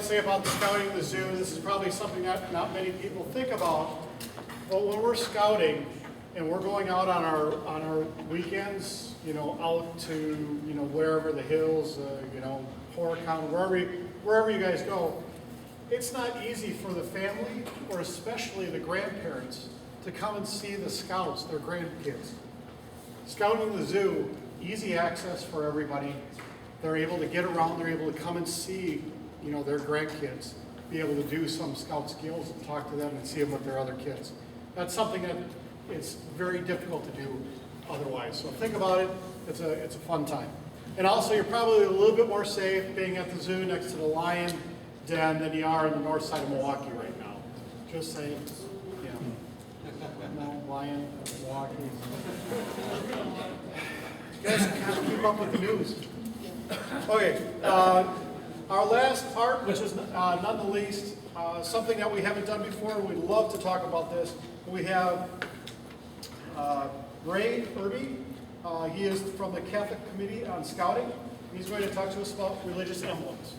say about scouting in the zoo, this is probably something that not many people think about, but when we're scouting and we're going out on our weekends, you know, out to, you know, wherever the hills, you know, Horicon, wherever you guys go, it's not easy for the family or especially the grandparents to come and see the scouts, their grandkids. Scouting in the zoo, easy access for everybody. They're able to get around, they're able to come and see, you know, their grandkids, be able to do some scout skills and talk to them and see them with their other kids. That's something that it's very difficult to do otherwise. So think about it, it's a fun time. And also you're probably a little bit more safe being at the zoo next to the lion den than you are on the north side of Milwaukee right now. Just saying, you know, no, lion, Milwaukee. You guys kind of keep up with the news. Okay, our last part, which is not the least, something that we haven't done before, we'd love to talk about this. We have Ray Irby. He is from the Catholic Committee on Scouting. He's going to talk to us about religious emblems.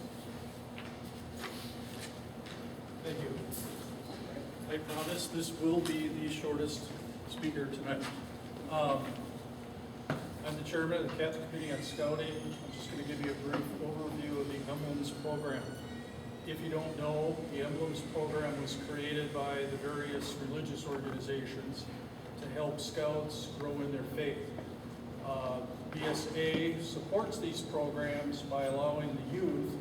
Thank you. I promise this will be the shortest speaker tonight. I'm the chairman of the Catholic Committee on Scouting. I'm just going to give you a brief overview of the Emblems program. If you don't know, the Emblems program was created by the various religious organizations to help scouts grow in their faith. BSA supports these programs by allowing the youth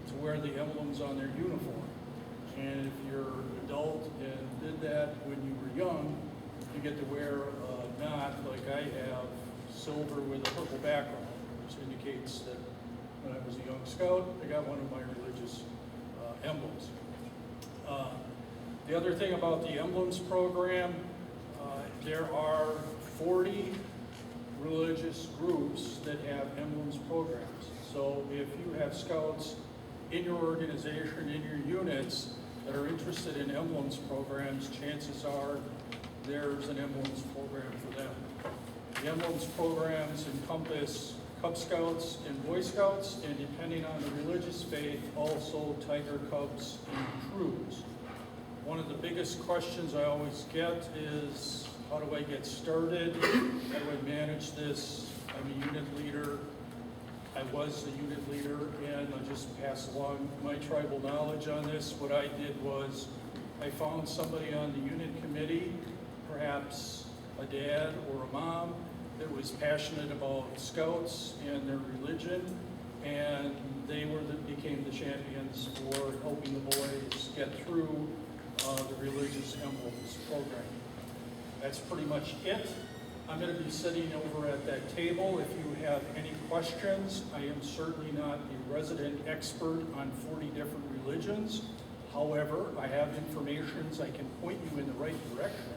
to wear the emblems on their uniform. And if you're an adult and did that when you were young, you get to wear a knot like I have, silver with a purple background, which indicates that when I was a young scout, I got one of my religious emblems. The other thing about the Emblems program, there are 40 religious groups that have emblems programs. So if you have scouts in your organization, in your units, that are interested in emblems programs, chances are there's an emblems program for them. The emblems programs encompass Cub Scouts and Boy Scouts, and depending on the religious faith, also Tiger Cubs and Troops. One of the biggest questions I always get is, how do I get started? How do I manage this? I'm a unit leader. I was a unit leader, and I'll just pass along my tribal knowledge on this. What I did was I found somebody on the unit committee, perhaps a dad or a mom, that was passionate about scouts and their religion, and they became the champions for helping the boys get through the religious emblems program. That's pretty much it. I'm going to be sitting over at that table. If you have any questions, I am certainly not a resident expert on 40 different religions. However, I have information I can point you in the right direction.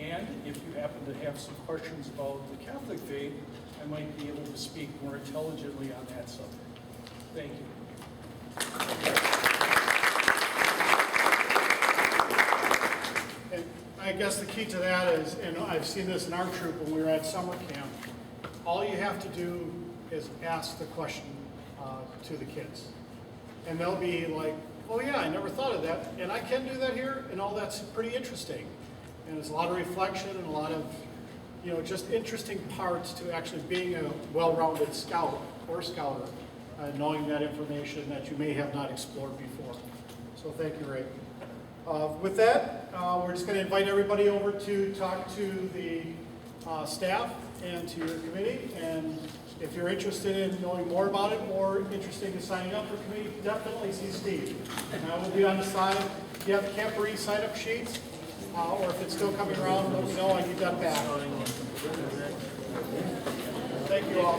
And if you happen to have some questions about the Catholic faith, I might be able to speak more intelligently on that subject. Thank you. And I guess the key to that is, and I've seen this in our troop when we were at summer camp, all you have to do is ask the question to the kids. And they'll be like, oh yeah, I never thought of that, and I can do that here, and all that's pretty interesting. And there's a lot of reflection and a lot of, you know, just interesting parts to actually being a well-rounded scout or scouter, knowing that information that you may have not explored before. So thank you, Ray. With that, we're just going to invite everybody over to talk to the staff and to your committee. And if you're interested in knowing more about it or interested in signing up for committee, definitely see Steve. And I will be on the side. If you have the Camporee sign-up sheets, or if it's still coming around, let me know. I need that back. Thank you all.